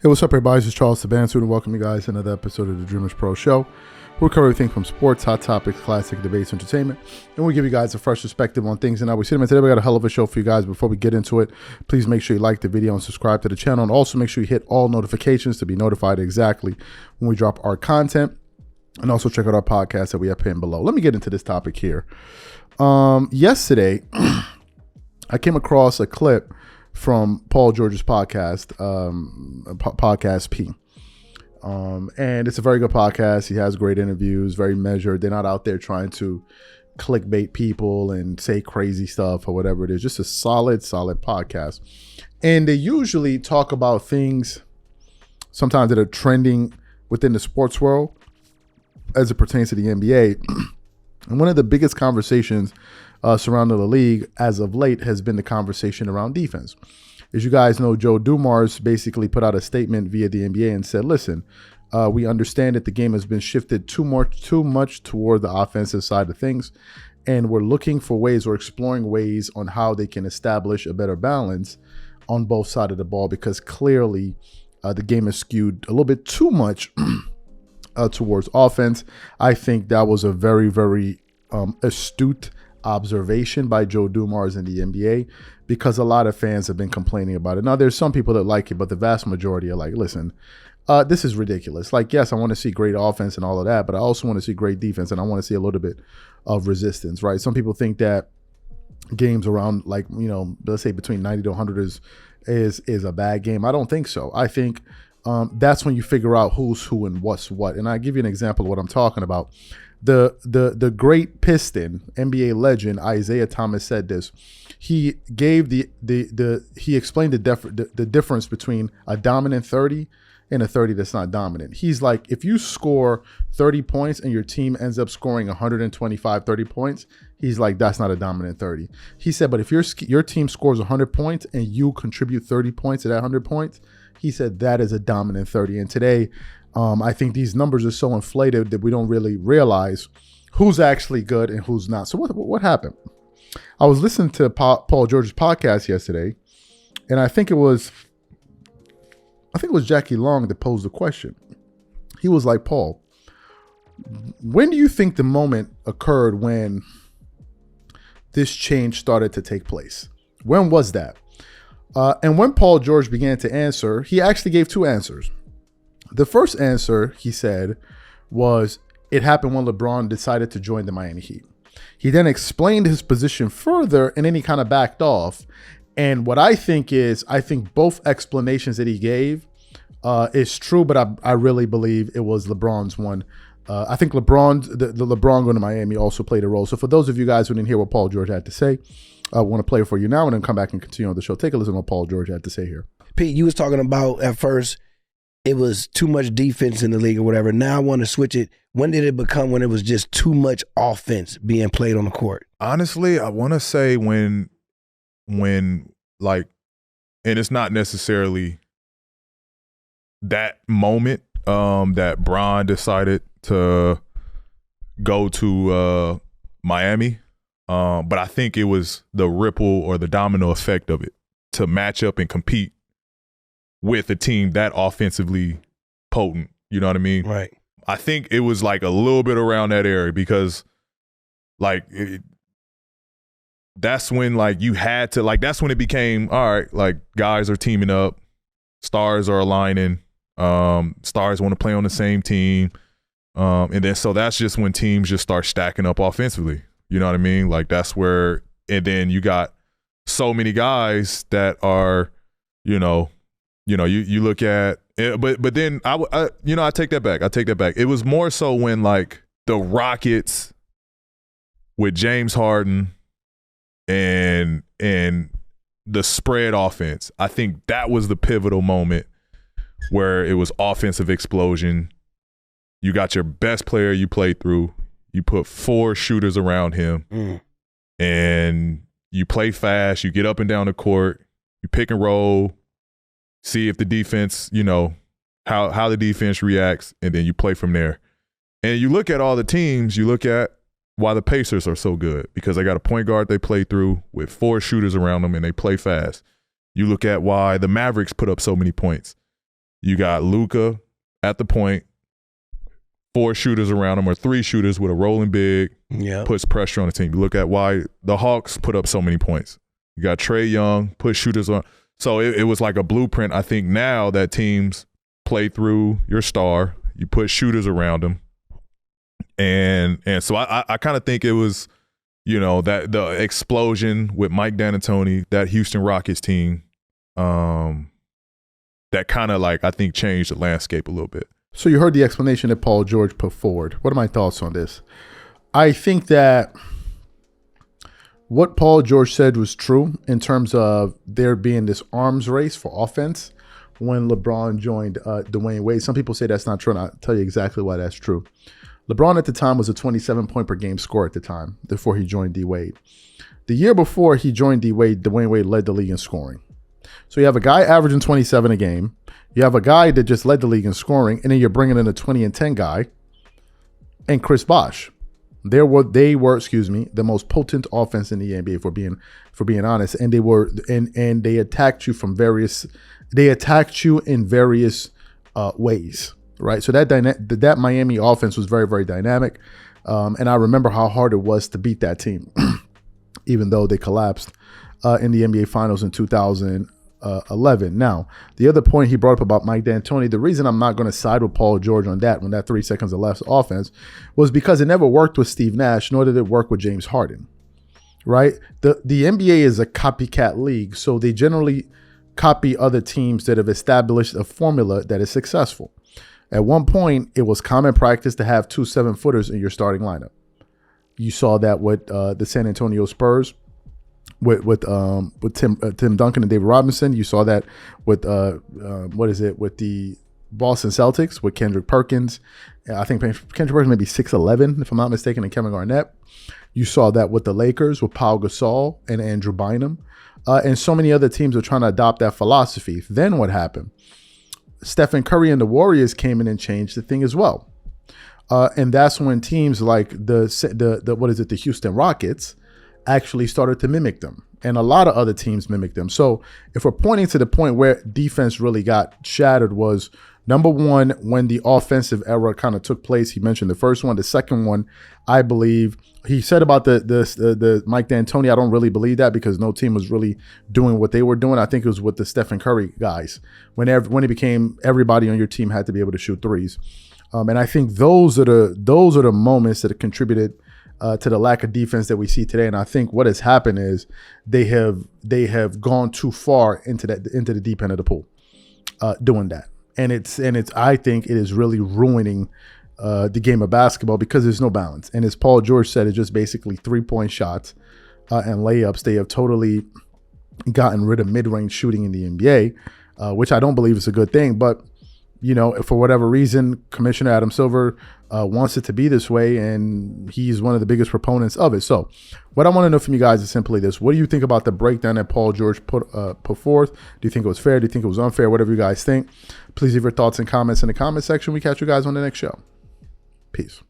Hey, what's up, everybody? This is Charles Sabansu, and welcome you guys to another episode of the Dreamers Pro Show. We cover everything from sports, hot topics, classic debates, entertainment, and we give you guys a fresh perspective on things. And now we see them. And today we got a hell of a show for you guys. Before we get into it, please make sure you like the video and subscribe to the channel, and also make sure you hit all notifications to be notified exactly when we drop our content. And also check out our podcast that we have pinned below. Let me get into this topic here. Yesterday, I came across a clip from Paul George's podcast, Podcast P. And it's a very good podcast. He has great interviews, very measured. They're not out there trying to clickbait people and say crazy stuff or whatever it is. Just a solid podcast. And they usually talk about things sometimes that are trending within the sports world as it pertains to the NBA. And one of the biggest conversations surrounding the league as of late has been the conversation around defense. As you guys know, Joe Dumars basically put out a statement via the NBA and said, listen, we understand that the game has been shifted too much toward the offensive side of things, and we're looking for ways or exploring ways on how they can establish a better balance on both sides of the ball, because clearly the game is skewed a little bit too much towards offense. I think that was a very, very astute observation by Joe Dumars in the NBA, because a lot of fans have been complaining about it. Now, there's some people that like it, but the vast majority are like, listen, this is ridiculous. Like, yes, I want to see great offense and all of that, but I also want to see great defense, and I want to see a little bit of resistance, right? Some people think that games around, like, you know, let's say between 90 to 100 is a bad game. I don't think so. I think that's when you figure out who's who and what's what. And I'll give you an example of what I'm talking about. The great Piston NBA legend Isaiah Thomas said this. He gave he explained the difference between a dominant 30 and a 30 that's not dominant. He's like, if you score 30 points and your team ends up scoring 30 points, he's like, that's not a dominant 30. He said, but if your team scores 100 points and you contribute 30 points to that 100 points, he said that is a dominant 30. And today, I think these numbers are so inflated that we don't really realize who's actually good and who's not. So what happened? I was listening to Paul George's podcast yesterday, and I think it was Jackie Long that posed the question. He was like, Paul, when do you think the moment occurred when this change started to take place? When was that? And when Paul George began to answer, he actually gave two answers. The first answer, he said, was it happened when LeBron decided to join the Miami Heat. He then explained his position further, and then he kind of backed off. And what I think both explanations that he gave is true, but I really believe it was LeBron's one. I think the LeBron going to Miami also played a role. So for those of you guys who didn't hear what Paul George had to say, I want to play it for you now and then come back and continue on the show. Take a listen to what Paul George had to say here. Pete, you was talking about at first it was too much defense in the league or whatever. Now I want to switch it. When did it become when it was just too much offense being played on the court? Honestly, I want to say when like, and it's not necessarily that moment that Bron decided to go to Miami. But I think it was the ripple or the domino effect of it to match up and compete with a team that offensively potent. You know what I mean? Right. I think it was like a little bit around that area, because like that's when like you had to, like, that's when it became, all right, like guys are teaming up, stars are aligning, stars want to play on the same team. And then so that's just when teams just start stacking up offensively. You know what I mean? Like that's where, and then you got so many guys that are, you look at, but then I take that back. It was more so when like the Rockets with James Harden and the spread offense, I think that was the pivotal moment where it was offensive explosion. You got your best player you played through. You put 4 shooters around him, and you play fast. You get up and down the court. You pick and roll, see if the defense, how the defense reacts, and then you play from there. And you look at all the teams, you look at why the Pacers are so good, because they got a point guard they play through with 4 shooters around them, and they play fast. You look at why the Mavericks put up so many points. You got Luka at the point, 4 shooters around him, or 3 shooters with a rolling big, puts pressure on the team. You look at why the Hawks put up so many points. You got Trae Young, put shooters on. So it was like a blueprint. I think now that teams play through your star, you put shooters around them. And so I kind of think it was, that the explosion with Mike D'Antoni, that Houston Rockets team, that kind of I think changed the landscape a little bit. So you heard the explanation that Paul George put forward. What are my thoughts on this? I think that what Paul George said was true in terms of there being this arms race for offense when LeBron joined Dwayne Wade. Some people say that's not true, and I'll tell you exactly why that's true. LeBron at the time was a 27-point-per-game scorer at the time before he joined D-Wade. The year before he joined D-Wade, Dwayne Wade led the league in scoring. So you have a guy averaging 27 a game. You have a guy that just led the league in scoring, and then you're bringing in a 20 and 10 guy and Chris Bosh. They were the most potent offense in the NBA for being honest, and they attacked you from various in various ways, right? So that Miami offense was very, very dynamic, and I remember how hard it was to beat that team, even though they collapsed in the NBA Finals in 2011. Now, the other point he brought up about Mike D'Antoni, the reason I'm not going to side with Paul George on that when that 3 seconds or less offense was because it never worked with Steve Nash, nor did it work with James Harden, right? The NBA is a copycat league, so they generally copy other teams that have established a formula that is successful. At one point, it was common practice to have 2 7-footers in your starting lineup. You saw that with the San Antonio Spurs. With Tim Duncan and David Robinson. You saw that with with the Boston Celtics with Kendrick Perkins. I think Kendrick Perkins may be 6'11", if I'm not mistaken, and Kevin Garnett. You saw that with the Lakers with Pau Gasol and Andrew Bynum. And so many other teams are trying to adopt that philosophy. Then what happened? Stephen Curry and the Warriors came in and changed the thing as well. And that's when teams like the Houston Rockets actually started to mimic them, and a lot of other teams mimicked them. So if we're pointing to the point where defense really got shattered was, number one, when the offensive era kind of took place. He mentioned the first one. The second one, I believe, he said about the Mike D'Antoni. I don't really believe that because no team was really doing what they were doing. I think it was with the Stephen Curry guys. When it became everybody on your team had to be able to shoot threes. And I think those are the moments that have contributed to the lack of defense that we see today. And I think what has happened is they have gone too far into the deep end of the pool doing that. And it's I think it is really ruining the game of basketball because there's no balance. And as Paul George said, it's just basically 3-point shots and layups. They have totally gotten rid of mid-range shooting in the NBA, which I don't believe is a good thing. But for whatever reason, Commissioner Adam Silver wants it to be this way, and he's one of the biggest proponents of it. So what I want to know from you guys is simply this. What do you think about the breakdown that Paul George put forth? Do you think it was fair? Do you think it was unfair? Whatever you guys think. Please leave your thoughts and comments in the comment section. We catch you guys on the next show. Peace.